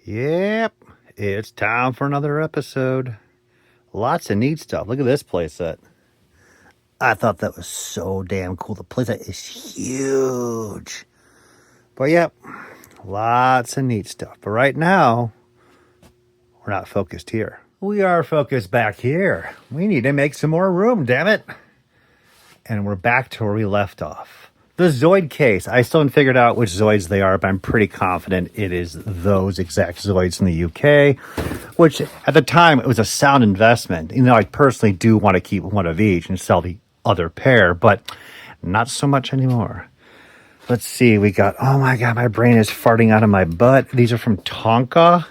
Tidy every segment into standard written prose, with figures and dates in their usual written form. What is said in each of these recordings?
Yep, it's time for another episode. Lots of neat stuff. Look at this playset. I thought that was so damn cool. The playset is huge. But yep, lots of neat stuff. But right now, we're not focused here. We are focused back here. We need to make some more room, damn it. And we're back to where we left off. The Zoid case. I still haven't figured out which Zoids they are, but I'm pretty confident it is those exact Zoids in the UK, which at the time it was a sound investment. You know, I personally do want to keep one of each and sell the other pair, but not so much anymore. Let's see, we got, oh my God, my brain is farting out of my butt. These are from Tonka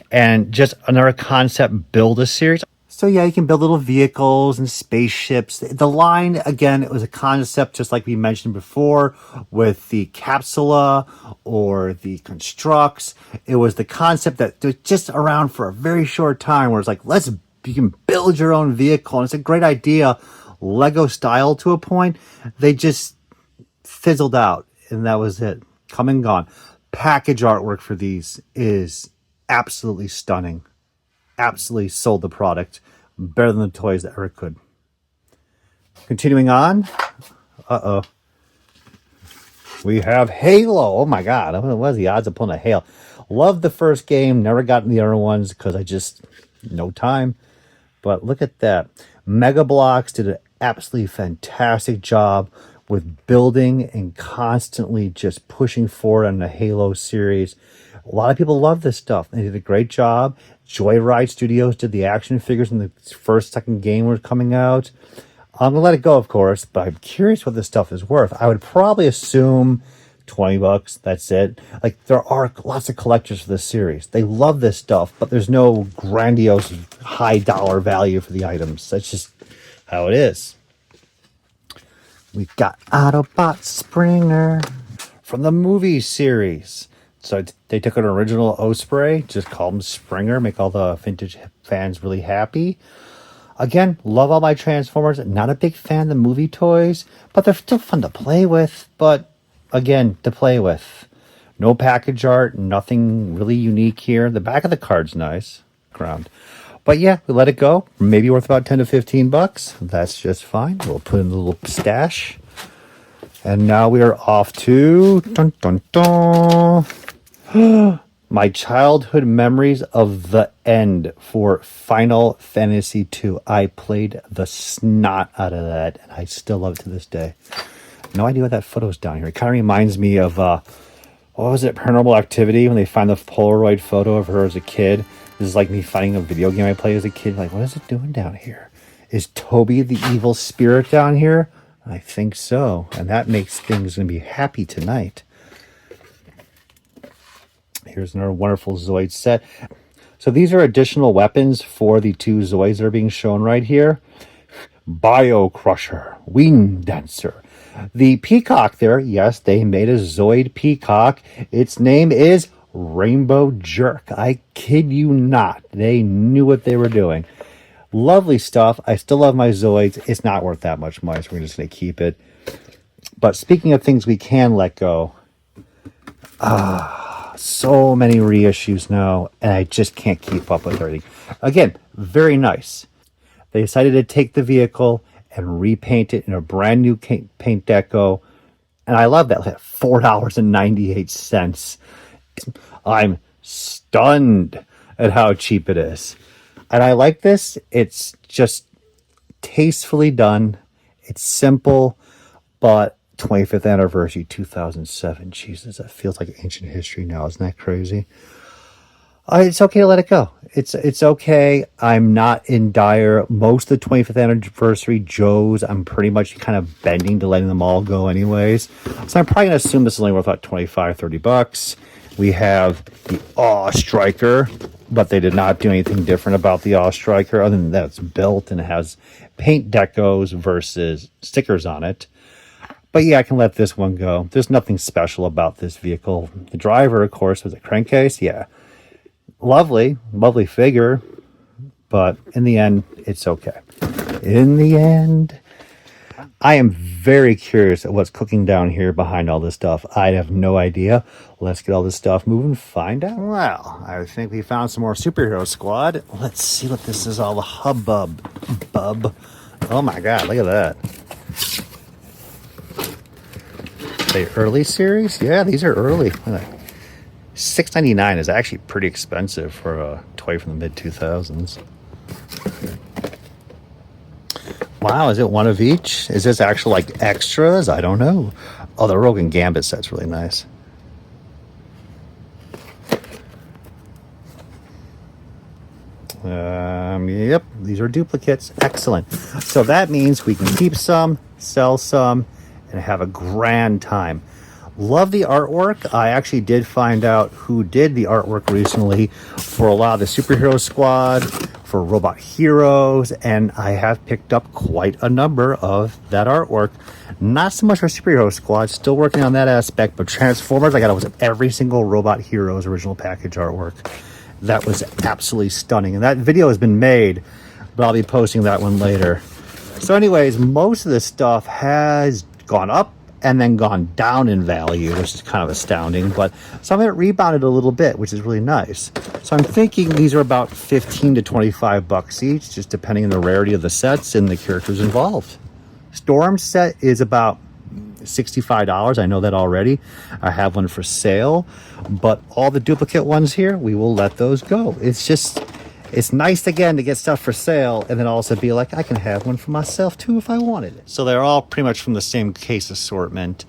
and just another concept Build-A-Series. So yeah, you can build little vehicles and spaceships. The line, again, it was a concept just like we mentioned before with the Capsula or the Constructs. It was the concept that was just around for a very short time where it's like, you can build your own vehicle. And it's a great idea, Lego style to a point. They just fizzled out and that was it. Come and gone. Package artwork for these is absolutely stunning. Absolutely sold the product better than the toys that ever could. Continuing on. We have Halo. Oh my God. What was the odds of pulling a Halo? Loved the first game. Never gotten the other ones because I just, no time. But look at that. Mega Bloks did an absolutely fantastic job with building and constantly just pushing forward on the Halo series. A lot of people love this stuff. They did a great job. Joyride Studios did the action figures when the second game was coming out. I'm going to let it go, of course, but I'm curious what this stuff is worth. I would probably assume $20. That's it. Like, there are lots of collectors for this series. They love this stuff, but there's no grandiose high dollar value for the items. That's just how it is. We've got Autobot Springer from the movie series. So they took an original Osprey, just called him Springer, make all the vintage fans really happy. Again, love all my Transformers. Not a big fan of the movie toys, but they're still fun to play with. But again, to play with. No package art, nothing really unique here. The back of the card's nice. Ground. But yeah, we let it go. Maybe worth about $10 to $15. That's just fine. We'll put in a little stash. And now we are off to dun, dun, dun. My childhood memories of the end for Final Fantasy II. I played the snot out of that, and I still love it to this day. No idea what that photo's down here. It kind of reminds me of, what was it, Paranormal Activity, when they find the Polaroid photo of her as a kid. This is like me finding a video game I played as a kid. Like, what is it doing down here? Is Toby the evil spirit down here? I think so. And that makes things going to be happy tonight. Here's another wonderful Zoid set. So these are additional weapons for the two Zoids that are being shown right here. Bio Crusher, Wing Dancer. The peacock there, yes, they made a Zoid peacock. Its name is Rainbow Jerk. I kid you not. They knew what they were doing. Lovely stuff. I still love my Zoids. It's not worth that much money, so we're just going to keep it. But speaking of things we can let go, so many reissues now, and I just can't keep up with everything. Again, very nice. They decided to take the vehicle and repaint it in a brand new paint deco, and I love that. $4.98. I'm stunned at how cheap it is. And I like this. It's just tastefully done. It's simple, but 25th anniversary 2007. Jesus, that feels like ancient history now. Isn't that crazy? It's okay to let it go. It's okay. I'm not in dire. Most of the 25th anniversary Joes, I'm pretty much kind of bending to letting them all go anyways. So I'm probably going to assume this is only worth about $25-30. We have the Awe Striker, but they did not do anything different about the Awe Striker other than that it's built and it has paint decos versus stickers on it. But yeah, I can let this one go. There's nothing special about this vehicle. The driver, of course, was a crankcase. Yeah. Lovely figure. But in the end, it's okay. In the end, I am very curious at what's cooking down here behind all this stuff. I have no idea. Let's get all this stuff moving, find out. Well, I think we found some more Superhero Squad. Let's see what this is all the hubbub. Oh my god, look at that. They early series? Yeah, these are early. $6.99 is actually pretty expensive for a toy from the mid-2000s. Wow, is it one of each? Is this actual like extras? I don't know. Oh, the Rogue and Gambit set's really nice. Yep, these are duplicates. Excellent. So that means we can keep some, sell some, and have a grand time. Love the artwork. I actually did find out who did the artwork recently for a lot of the Superhero Squad, for Robot Heroes, and I have picked up quite a number of that artwork. Not so much for Superhero Squad, still working on that aspect, but Transformers, I got almost every single Robot Heroes original package artwork. That was absolutely stunning, and that video has been made, but I'll be posting that one later. So anyways, most of this stuff has gone up and then gone down in value, which is kind of astounding, but some of it rebounded a little bit, which is really nice. So I'm thinking these are about 15 to 25 bucks each, just depending on the rarity of the sets and the characters involved. Storm set is about $65. I know that already. I have one for sale, but all the duplicate ones here, we will let those go. It's nice again to get stuff for sale and then also be like, I can have one for myself too if I wanted it. So they're all pretty much from the same case assortment.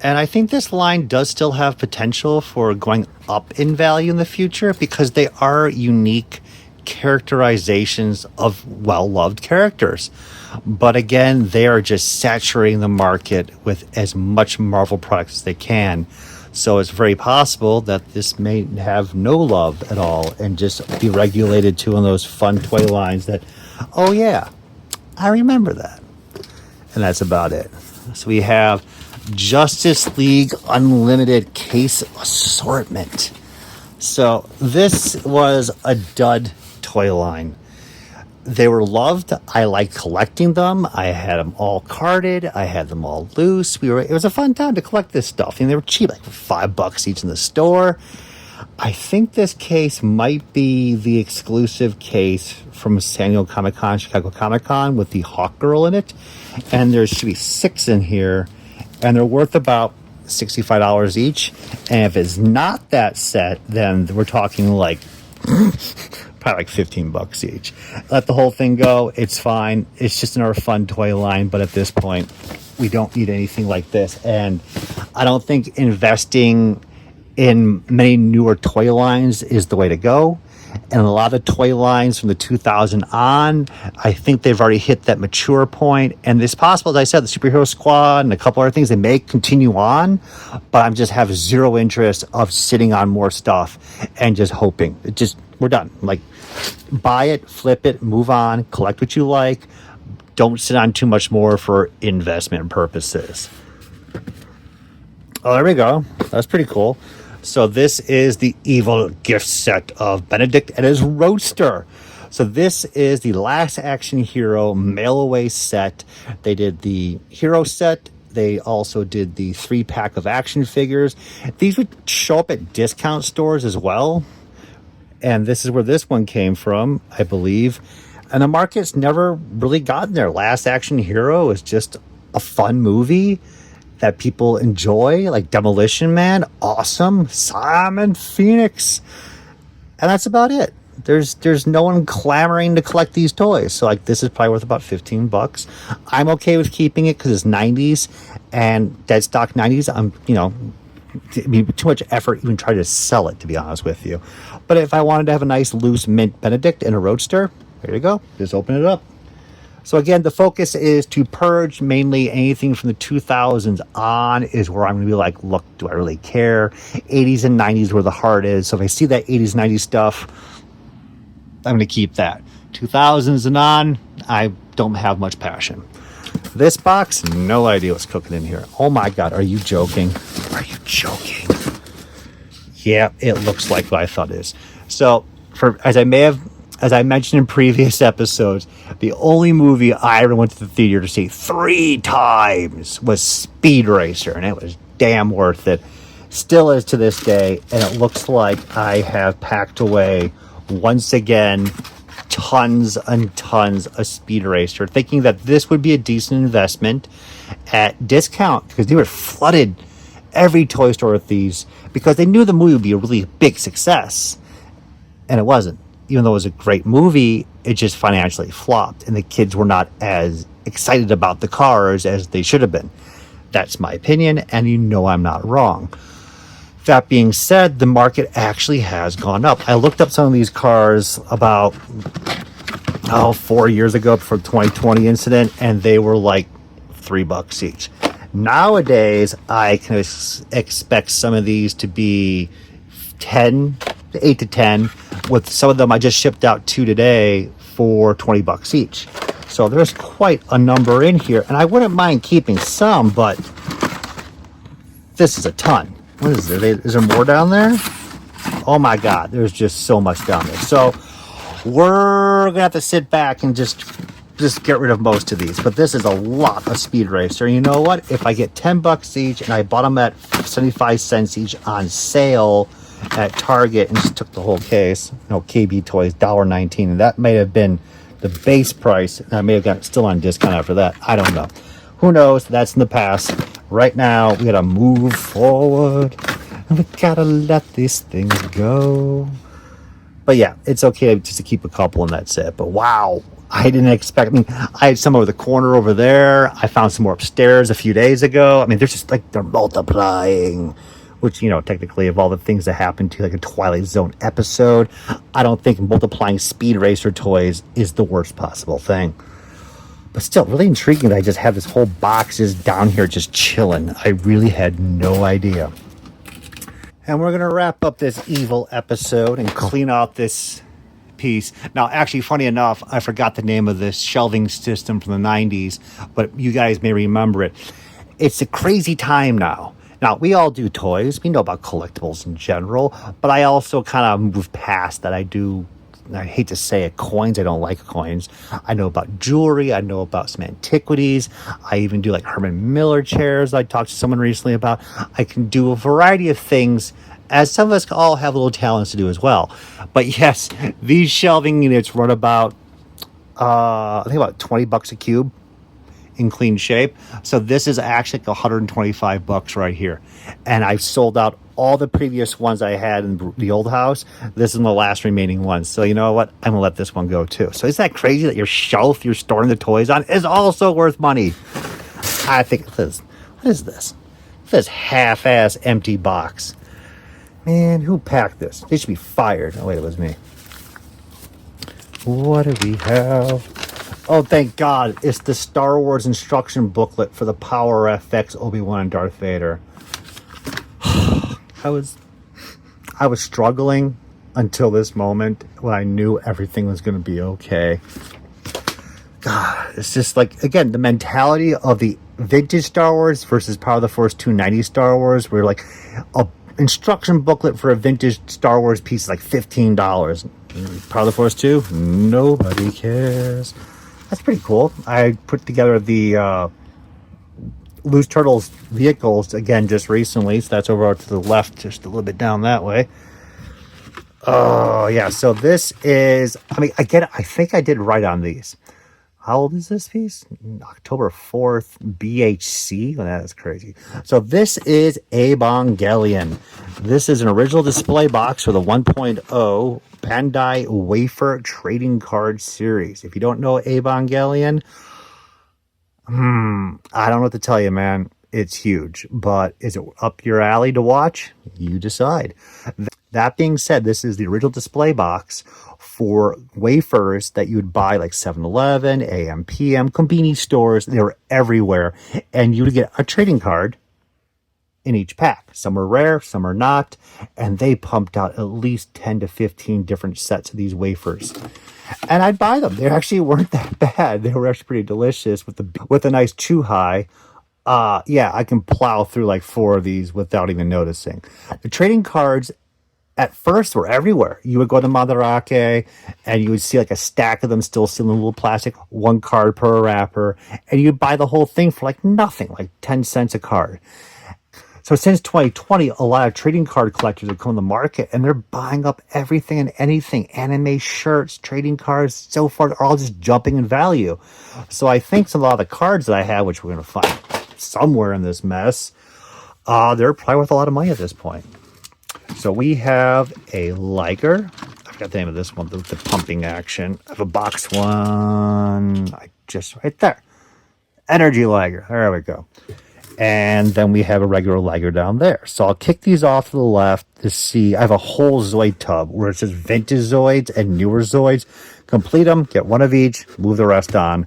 And I think this line does still have potential for going up in value in the future because they are unique characterizations of well-loved characters. But again, they are just saturating the market with as much Marvel products as they can. So it's very possible that this may have no love at all and just be regulated to one of those fun toy lines that, oh yeah, I remember that. And that's about it. So we have Justice League Unlimited case assortment. So this was a dud toy line. They were loved. I liked collecting them. I had them all carded. I had them all loose. It was a fun time to collect this stuff. And they were cheap, like $5 each in the store. I think this case might be the exclusive case from San Diego Comic-Con, Chicago Comic-Con with the Hawk Girl in it. And there should be 6 in here. And they're worth about $65 each. And if it's not that set, then we're talking like probably like $15 each. Let the whole thing go. It's fine. It's just another fun toy line. But at this point, we don't need anything like this. And I don't think investing in many newer toy lines is the way to go. And a lot of toy lines from the 2000 on, I think they've already hit that mature point. And it's possible, as I said, the Superhero Squad and a couple other things, they may continue on, but I just have zero interest of sitting on more stuff and just hoping. We're done. Like, buy it, flip it, move on, collect what you like. Don't sit on too much more for investment purposes. Oh, there we go. That's pretty cool. So this is the evil gift set of Benedict and his Roadster. So this is the Last Action Hero mail-away set. They did the hero set. They also did the 3-pack of action figures. These would show up at discount stores as well. And this is where this one came from, I believe. And the market's never really gotten there. Last Action Hero is just a fun movie that people enjoy, like Demolition Man, awesome, Simon Phoenix, and that's about it. There's no one clamoring to collect these toys, so like this is probably worth about $15. I'm okay with keeping it because it's 90s and dead stock 90s. It'd be too much effort even try to sell it, to be honest with you. But if I wanted to have a nice loose mint Benedict and a Roadster, there you go. Just open it up. So again, the focus is to purge mainly anything from the 2000s on is where I'm going to be like, look, do I really care? 80s and 90s where the heart is. So if I see that 80s, 90s stuff, I'm going to keep that. 2000s and on, I don't have much passion. This box, no idea what's cooking in here. Oh my God, are you joking? Are you joking? Yeah, it looks like what I thought it is. So as I may have as I mentioned in previous episodes, the only movie I ever went to the theater to see 3 times was Speed Racer, and it was damn worth it. Still is to this day, and it looks like I have packed away, once again, tons and tons of Speed Racer, thinking that this would be a decent investment at discount, because they were flooded every toy store with these, because they knew the movie would be a really big success, and it wasn't. Even though it was a great movie, it just financially flopped, and the kids were not as excited about the cars as they should have been. That's my opinion, and you know I'm not wrong. That being said, the market actually has gone up. I looked up some of these cars about 4 years ago before the 2020 incident, and they were like $3 each. Nowadays, I can expect some of these to be 8 to 10, with some of them I just shipped out 2 today for $20 each. So there's quite a number in here, and I wouldn't mind keeping some, but this is a ton. What is there? Is there more down there? Oh my God, there's just so much down there. So we're gonna have to sit back and just get rid of most of these. But this is a lot of Speed Racer. You know what? If I get $10 each, and I bought them at 75 cents each on sale at Target, and just took the whole case, KB Toys, $1.19, and that may have been the base price, and I may have got it still on discount after that. I don't know. Who knows? That's in the past. Right now, we gotta move forward, and we gotta let these things go. But yeah, it's okay just to keep a couple, and that's it. But wow, I didn't expect. I mean, I had some over the corner over there. I found some more upstairs a few days ago. I mean, they're just like, they're multiplying. Which, technically, of all the things that happened to like a Twilight Zone episode, I don't think multiplying Speed Racer toys is the worst possible thing. But still, really intriguing that I just have this whole boxes down here just chilling. I really had no idea. And we're going to wrap up this evil episode and clean out this piece. Now, actually, funny enough, I forgot the name of this shelving system from the 90s, but you guys may remember it. It's a crazy time now. Now, we all do toys. We know about collectibles in general, but I also kind of move past that. I hate to say it, coins. I don't like coins. I know about jewelry. I know about some antiquities. I even do like Herman Miller chairs I talked to someone recently about. I can do a variety of things, as some of us all have little talents to do as well. But yes, these shelving units run about, I think about $20 a cube in clean shape. So this is actually like $125 right here. And I've sold out all the previous ones I had in the old house. This is the last remaining one. So you know what? I'm gonna let this one go too. So isn't that crazy that your shelf you're storing the toys on is also worth money? I think it is. What is this? This half-ass empty box. Man, who packed this? They should be fired. Oh wait, it was me. What do we have? Oh, thank God. It's the Star Wars instruction booklet for the Power FX Obi-Wan and Darth Vader. I was struggling until this moment when I knew everything was going to be okay. God, it's just like, again, the mentality of the vintage Star Wars versus Power of the Force 290 Star Wars, where like a instruction booklet for a vintage Star Wars piece is like $15. Power of the Force 2, nobody cares. That's pretty cool. I put together the Loose Turtles vehicles again just recently, so that's over to the left, just a little bit down that way. Oh yeah, so this is, I think I did right on these. How old is this piece? October 4th, BHC. Oh, that is crazy. So this is Evangelion. This is an original display box for the 1.0 Bandai Wafer Trading Card Series. If you don't know Evangelion, I don't know what to tell you, man. It's huge, but is it up your alley to watch? You decide. That being said, this is the original display box for wafers that you would buy like 7-Eleven, AM, PM, convenience stores. They were everywhere. And you would get a trading card in each pack. Some are rare, some are not. And they pumped out at least 10 to 15 different sets of these wafers. And I'd buy them. They actually weren't that bad. They were actually pretty delicious with a nice chew high. Yeah, I can plow through like 4 of these without even noticing. The trading cards at first were everywhere. You would go to Madarake and you would see like a stack of them still in a little plastic, 1 card per wrapper, and you'd buy the whole thing for like nothing, like 10 cents a card. So since 2020, a lot of trading card collectors have come to the market and they're buying up everything and anything. Anime shirts, trading cards, so forth, are all just jumping in value. So I think a lot of the cards that I have, which we're going to find somewhere in this mess, they're probably worth a lot of money at this point. So we have a Liger. I forgot the name of this one, the pumping action. I have a box one. Just right there. Energy Liger. There we go. And then we have a regular Liger down there. So I'll kick these off to the left to see. I have a whole Zoid tub where it says vintage Zoids and newer Zoids. Complete them, get one of each, move the rest on.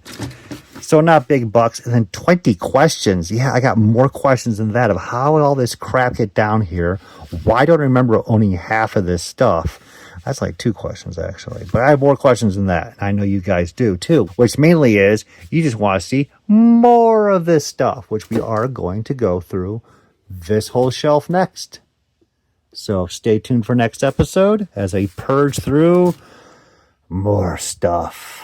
So not big bucks. And then 20 questions. Yeah, I got more questions than that of how all this crap get down here. Why don't I remember owning half of this stuff? That's like 2 questions, actually. But I have more questions than that. I know you guys do, too. Which mainly is, you just want to see more of this stuff, which we are going to go through this whole shelf next. So stay tuned for next episode as I purge through more stuff.